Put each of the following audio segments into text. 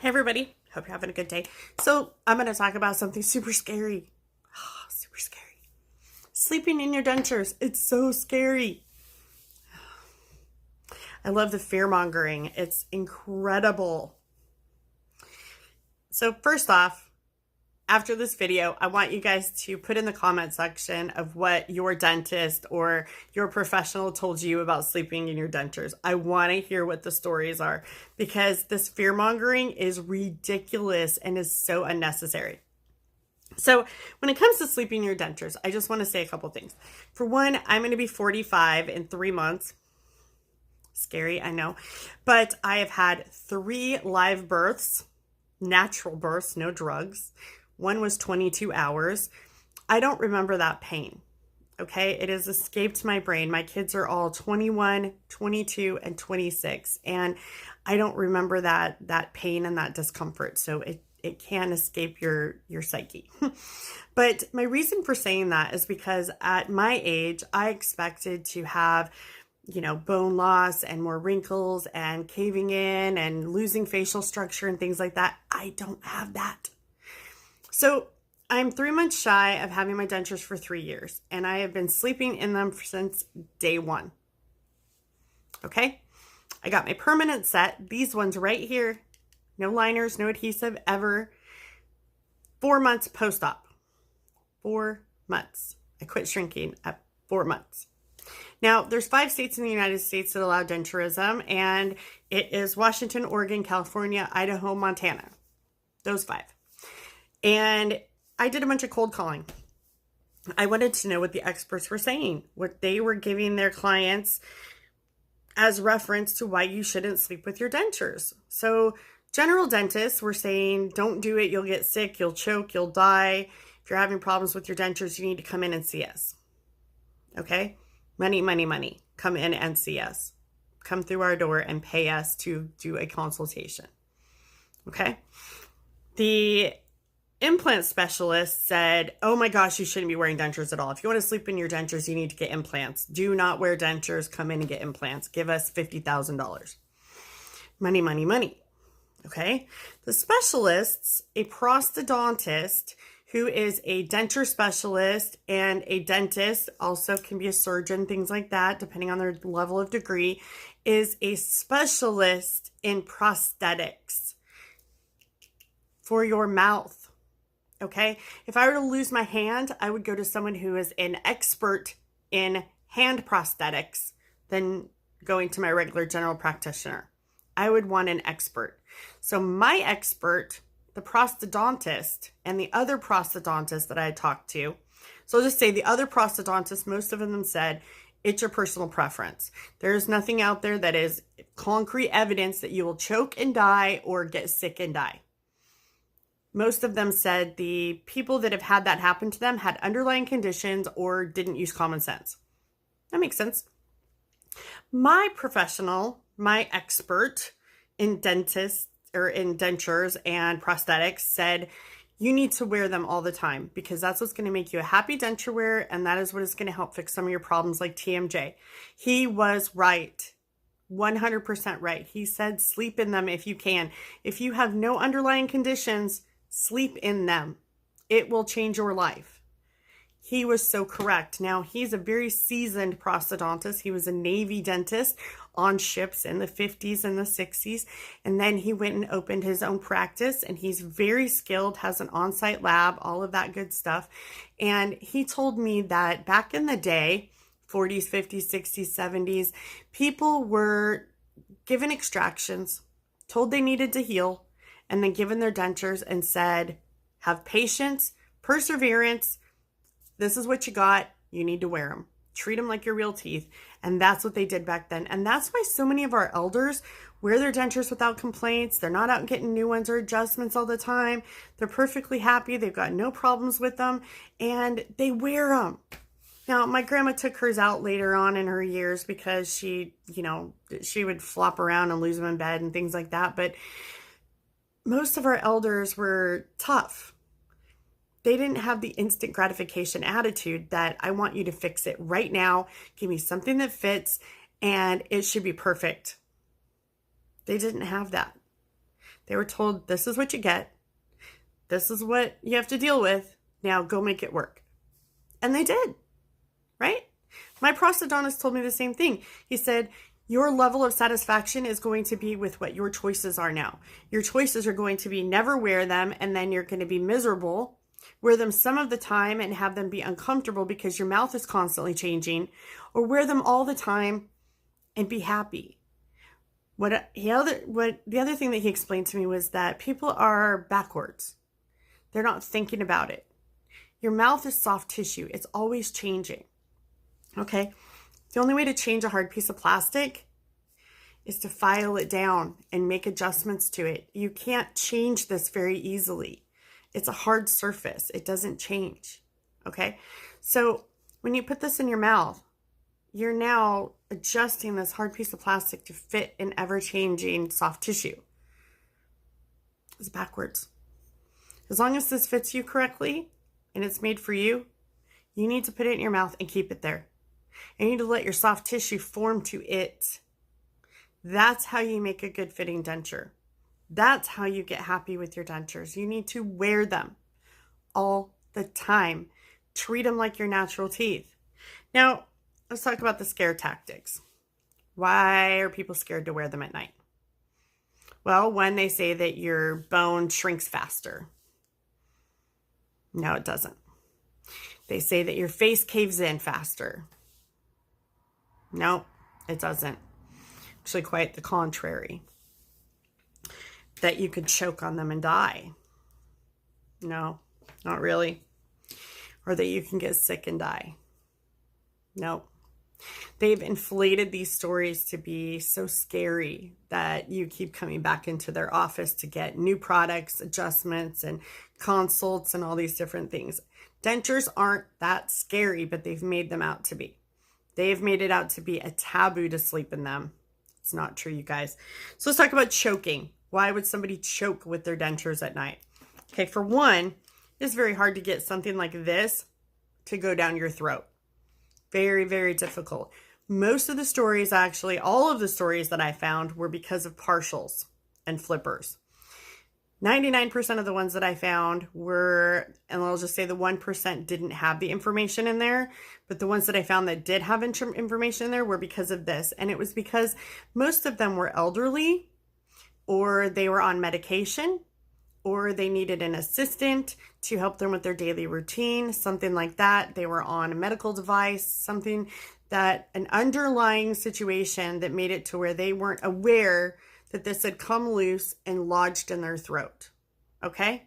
Hey everybody, hope you're having a good day. So I'm going to talk about something super scary. Oh, super scary. Sleeping in your dentures. It's so scary. I love the fear mongering. It's incredible. So first off, after this video, I want you guys to put in the comment section of what your dentist or your professional told you about sleeping in your dentures. I want to hear what the stories are because this fear mongering is ridiculous and is so unnecessary. So when it comes to sleeping in your dentures, I just want to say a couple things. For one, I'm going to be 45 in 3 months. Scary, I know. But I have had 3 live births, natural births, no drugs. One was 22 hours. I don't remember that pain. Okay, it has escaped my brain. My kids are all 21, 22, and 26. And I don't remember that pain and that discomfort. So it can escape your psyche. But my reason for saying that is because at my age, I expected to have, bone loss and more wrinkles and caving in and losing facial structure and things like that. I don't have that. So I'm 3 months shy of having my dentures for 3 years, and I have been sleeping in them since day one. Okay? I got my permanent set. These ones right here. No liners, no adhesive ever. 4 months post-op. 4 months. I quit shrinking at 4 months. Now, there's 5 states in the United States that allow denturism, and it is Washington, Oregon, California, Idaho, Montana. Those 5. And I did a bunch of cold calling. I wanted to know what the experts were saying, what they were giving their clients as reference to why you shouldn't sleep with your dentures. So general dentists were saying, don't do it. You'll get sick. You'll choke. You'll die. If you're having problems with your dentures, you need to come in and see us. Okay? Money, money, money. Come in and see us. Come through our door and pay us to do a consultation. Okay? The implant specialist said, oh my gosh, you shouldn't be wearing dentures at all. If you want to sleep in your dentures, you need to get implants. Do not wear dentures. Come in and get implants. Give us $50,000. Money, money, money. Okay. The specialists, a prosthodontist who is a denture specialist and a dentist, also can be a surgeon, things like that, depending on their level of degree, is a specialist in prosthetics for your mouth. Okay, if I were to lose my hand, I would go to someone who is an expert in hand prosthetics than going to my regular general practitioner. I would want an expert. So my expert, the prosthodontist, and the other prosthodontist that I had talked to, so I'll just say the other prosthodontist, most of them said, it's your personal preference. There's nothing out there that is concrete evidence that you will choke and die or get sick and die. Most of them said the people that have had that happen to them had underlying conditions or didn't use common sense. That makes sense. My professional, my expert in dentists or in dentures and prosthetics said you need to wear them all the time because that's what's going to make you a happy denture wearer, and that is what is going to help fix some of your problems like TMJ. He was right. 100% right. He said sleep in them if you can. If you have no underlying conditions, sleep in them. It will change your life. He was so correct. Now, he's a very seasoned prosthodontist. He was a Navy dentist on ships in the 50s and the 60s. And then he went and opened his own practice. And he's very skilled, has an on-site lab, all of that good stuff. And he told me that back in the day, 40s, 50s, 60s, 70s, people were given extractions, told they needed to heal, and then given their dentures and said, have patience, perseverance. This is what you got. You need to wear them. Treat them like your real teeth. And that's what they did back then. And that's why so many of our elders wear their dentures without complaints. They're not out getting new ones or adjustments all the time. They're perfectly happy. They've got no problems with them. And they wear them. Now, my grandma took hers out later on in her years because she would flop around and lose them in bed and things like that. But most of our elders were tough. They didn't have the instant gratification attitude that I want you to fix it right now. Give me something that fits and it should be perfect. They didn't have that. They were told, this is what you get. This is what you have to deal with. Now go make it work. And they did, right? My prosthodontist told me the same thing. He said, your level of satisfaction is going to be with what your choices are now. Your choices are going to be never wear them, and then you're going to be miserable. Wear them some of the time and have them be uncomfortable because your mouth is constantly changing, or wear them all the time and be happy. The other thing that he explained to me was that people are backwards. They're not thinking about it. Your mouth is soft tissue. It's always changing. Okay? The only way to change a hard piece of plastic is to file it down and make adjustments to it. You can't change this very easily. It's a hard surface. It doesn't change. Okay? So when you put this in your mouth, you're now adjusting this hard piece of plastic to fit an ever-changing soft tissue. It's backwards. As long as this fits you correctly and it's made for you, you need to put it in your mouth and keep it there. You need to let your soft tissue form to it. That's how you make a good fitting denture. That's how you get happy with your dentures. You need to wear them all the time. Treat them like your natural teeth. Now, let's talk about the scare tactics. Why are people scared to wear them at night? Well, one, they say that your bone shrinks faster. No, it doesn't. They say that your face caves in faster. No, it doesn't. Actually, quite the contrary. That you could choke on them and die. No, not really. Or that you can get sick and die. No. They've inflated these stories to be so scary that you keep coming back into their office to get new products, adjustments, and consults and all these different things. Dentures aren't that scary, but they've made them out to be. They've made it out to be a taboo to sleep in them. It's not true, you guys. So let's talk about choking. Why would somebody choke with their dentures at night? Okay, for one, it's very hard to get something like this to go down your throat. Very, very difficult. Most of the stories, actually, all of the stories that I found were because of partials and flippers. 99% of the ones that I found were, and I'll just say the 1% didn't have the information in there, but the ones that I found that did have information in there were because of this. And it was because most of them were elderly, or they were on medication, or they needed an assistant to help them with their daily routine, something like that. They were on a medical device, something that, an underlying situation that made it to where they weren't aware that this had come loose and lodged in their throat. Okay?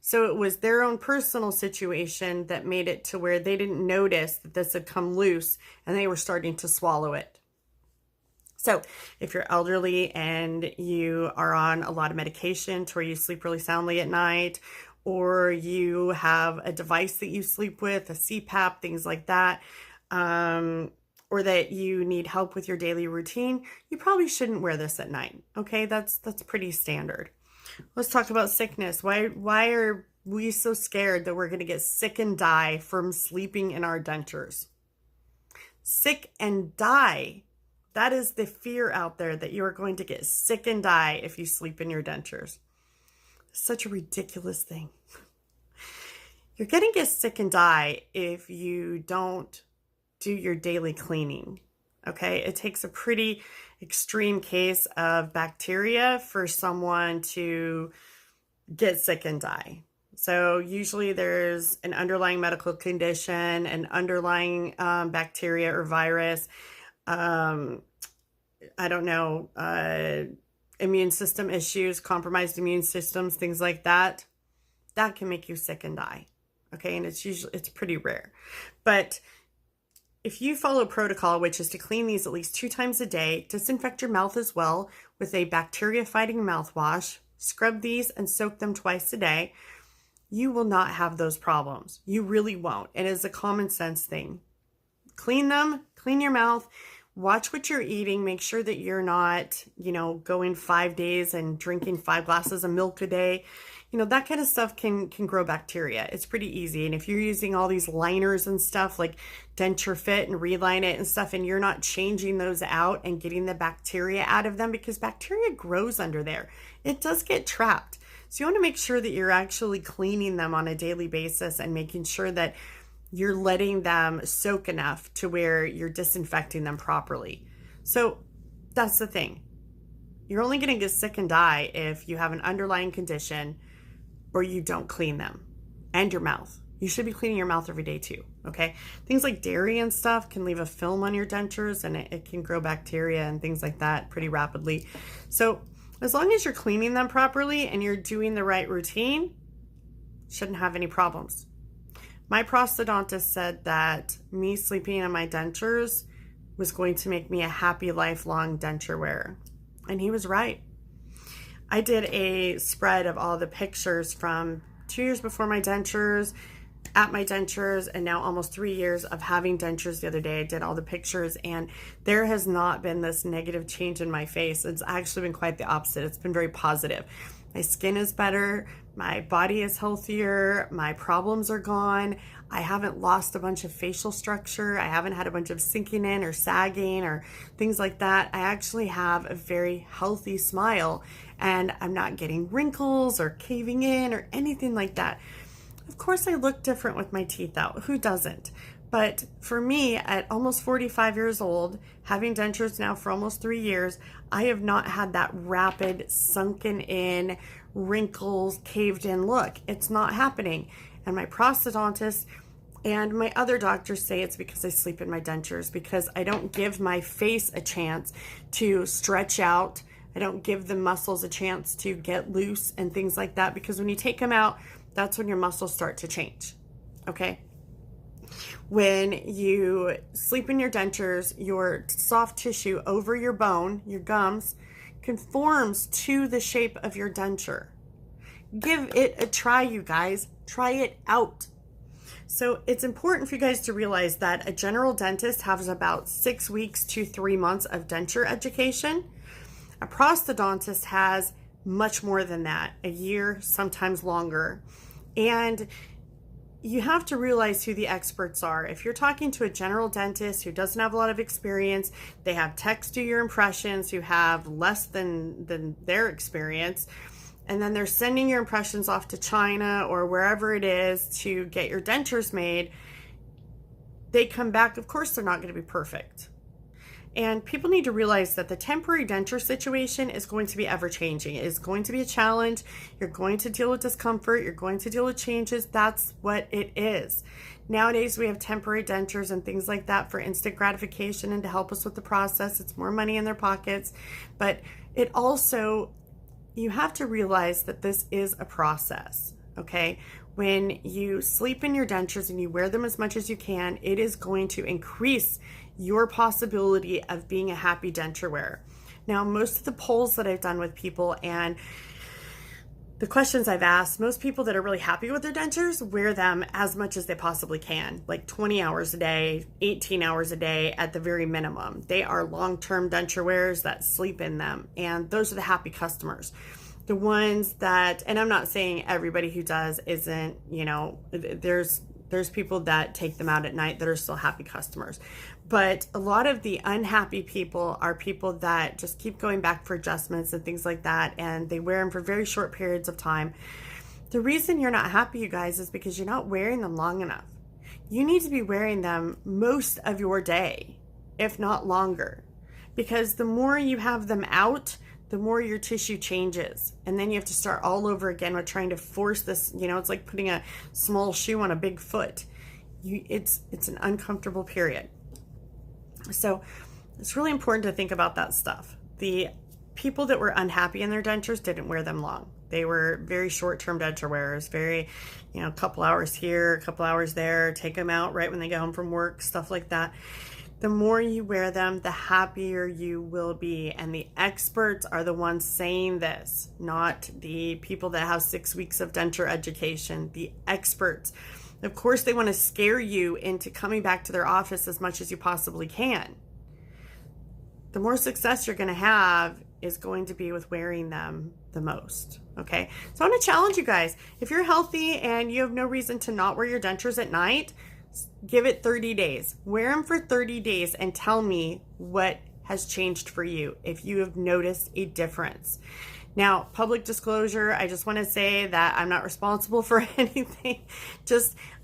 So it was their own personal situation that made it to where they didn't notice that this had come loose and they were starting to swallow it. So if you're elderly and you are on a lot of medication to where you sleep really soundly at night, or you have a device that you sleep with, a CPAP, things like that, or that you need help with your daily routine, you probably shouldn't wear this at night. Okay, that's pretty standard. Let's talk about sickness. Why are we so scared that we're going to get sick and die from sleeping in our dentures? Sick and die. That is the fear out there, that you are going to get sick and die if you sleep in your dentures. Such a ridiculous thing. You're going to get sick and die if you don't do your daily cleaning. Okay, it takes a pretty extreme case of bacteria for someone to get sick and die. So usually there's an underlying medical condition, an underlying bacteria or virus, I don't know, immune system issues, compromised immune systems, things like that. That can make you sick and die. Okay, and it's pretty rare. But if you follow protocol, which is to clean these at least 2 times a day, disinfect your mouth as well with a bacteria-fighting mouthwash, scrub these and soak them twice a day, you will not have those problems. You really won't. It is a common sense thing. Clean them, clean your mouth, watch what you're eating, make sure that you're not, going 5 days and drinking 5 glasses of milk a day. that kind of stuff can grow bacteria. It's pretty easy. And if you're using all these liners and stuff like Denture Fit and Reline It and stuff, and you're not changing those out and getting the bacteria out of them, because bacteria grows under there, it does get trapped. So you want to make sure that you're actually cleaning them on a daily basis and making sure that you're letting them soak enough to where you're disinfecting them properly. So that's the thing. You're only going to get sick and die if you have an underlying condition or you don't clean them. And your mouth. You should be cleaning your mouth every day too, okay? Things like dairy and stuff can leave a film on your dentures, and it can grow bacteria and things like that pretty rapidly. So as long as you're cleaning them properly and you're doing the right routine, shouldn't have any problems. My prosthodontist said that me sleeping in my dentures was going to make me a happy lifelong denture wearer. And he was right. I did a spread of all the pictures from 2 years before my dentures, at my dentures, and now almost 3 years of having dentures. The other day I did all the pictures, and there has not been this negative change in my face. It's actually been quite the opposite. It's been very positive. My skin is better, my body is healthier, my problems are gone. I haven't lost a bunch of facial structure. I haven't had a bunch of sinking in or sagging or things like that. I actually have a very healthy smile, and I'm not getting wrinkles or caving in or anything like that. Of course, I look different with my teeth out. Who doesn't? But for me, at almost 45 years old, having dentures now for almost 3 years, I have not had that rapid sunken in, wrinkles, caved in look. It's not happening. And my prosthodontist and my other doctors say it's because I sleep in my dentures, because I don't give my face a chance to stretch out. I don't give the muscles a chance to get loose and things like that, because when you take them out, that's when your muscles start to change, okay? When you sleep in your dentures, your soft tissue over your bone, your gums, conforms to the shape of your denture. Give it a try, you guys. Try it out. So it's important for you guys to realize that a general dentist has about 6 weeks to 3 months of denture education. A prosthodontist has much more than that, a year, sometimes longer. And you have to realize who the experts are. If you're talking to a general dentist who doesn't have a lot of experience, they have techs do your impressions who have less than their experience, and then they're sending your impressions off to China or wherever it is to get your dentures made, they come back, of course they're not going to be perfect. And people need to realize that the temporary denture situation is going to be ever changing. It is going to be a challenge. You're going to deal with discomfort. You're going to deal with changes. That's what it is. Nowadays, we have temporary dentures and things like that for instant gratification and to help us with the process. It's more money in their pockets. But it also, you have to realize that this is a process, okay? When you sleep in your dentures and you wear them as much as you can, it is going to increase your possibility of being a happy denture wearer. Now, most of the polls that I've done with people and the questions I've asked, most people that are really happy with their dentures wear them as much as they possibly can, like 20 hours a day, 18 hours a day at the very minimum. They are long-term denture wearers that sleep in them, and those are the happy customers. The ones that, and I'm not saying everybody who does isn't, there's people that take them out at night that are still happy customers. But a lot of the unhappy people are people that just keep going back for adjustments and things like that, and they wear them for very short periods of time. The reason you're not happy, you guys, is because you're not wearing them long enough. You need to be wearing them most of your day, if not longer. Because the more you have them out, the more your tissue changes. And then you have to start all over again with trying to force this, it's like putting a small shoe on a big foot. It's an uncomfortable period. So it's really important to think about that stuff. The people that were unhappy in their dentures didn't wear them long. They were very short-term denture wearers, very, a couple hours here, a couple hours there, take them out right when they get home from work, stuff like that. The more you wear them, the happier you will be. And the experts are the ones saying this, not the people that have 6 weeks of denture education. The experts. Of course, they want to scare you into coming back to their office as much as you possibly can. The more success you're going to have is going to be with wearing them the most. Okay, so I want to challenge you guys. If you're healthy and you have no reason to not wear your dentures at night, give it 30 days. Wear them for 30 days and tell me what has changed for you if you have noticed a difference. Now, public disclosure, I just want to say that I'm not responsible for anything.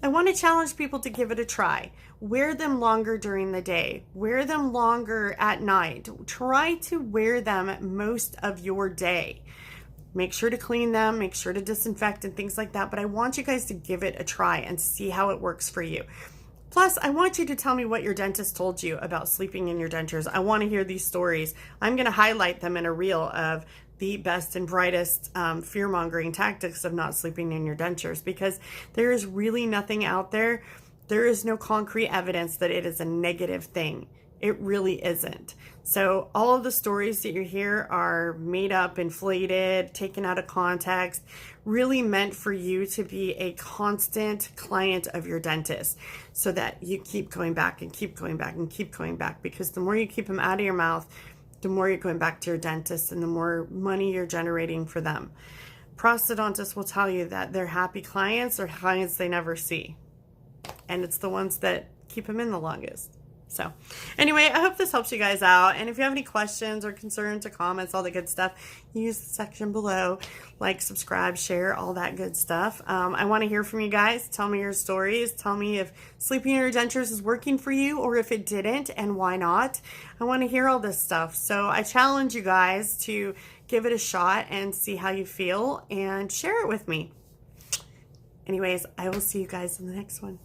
I want to challenge people to give it a try. Wear them longer during the day. Wear them longer at night. Try to wear them most of your day. Make sure to clean them, make sure to disinfect and things like that. But I want you guys to give it a try and see how it works for you. Plus, I want you to tell me what your dentist told you about sleeping in your dentures. I want to hear these stories. I'm going to highlight them in a reel of the best and brightest fear-mongering tactics of not sleeping in your dentures, because there is really nothing out there. There is no concrete evidence that it is a negative thing. It really isn't. So all of the stories that you hear are made up, inflated, taken out of context, really meant for you to be a constant client of your dentist so that you keep going back and keep going back and keep going back, because the more you keep them out of your mouth, the more you're going back to your dentist and the more money you're generating for them. Prosthodontists will tell you that their happy clients are clients they never see. And it's the ones that keep them in the longest. So anyway, I hope this helps you guys out. And if you have any questions or concerns or comments, all the good stuff, use the section below. Like, subscribe, share, all that good stuff. I want to hear from you guys. Tell me your stories. Tell me if sleeping in your dentures is working for you or if it didn't and why not. I want to hear all this stuff. So I challenge you guys to give it a shot and see how you feel and share it with me. Anyways, I will see you guys in the next one.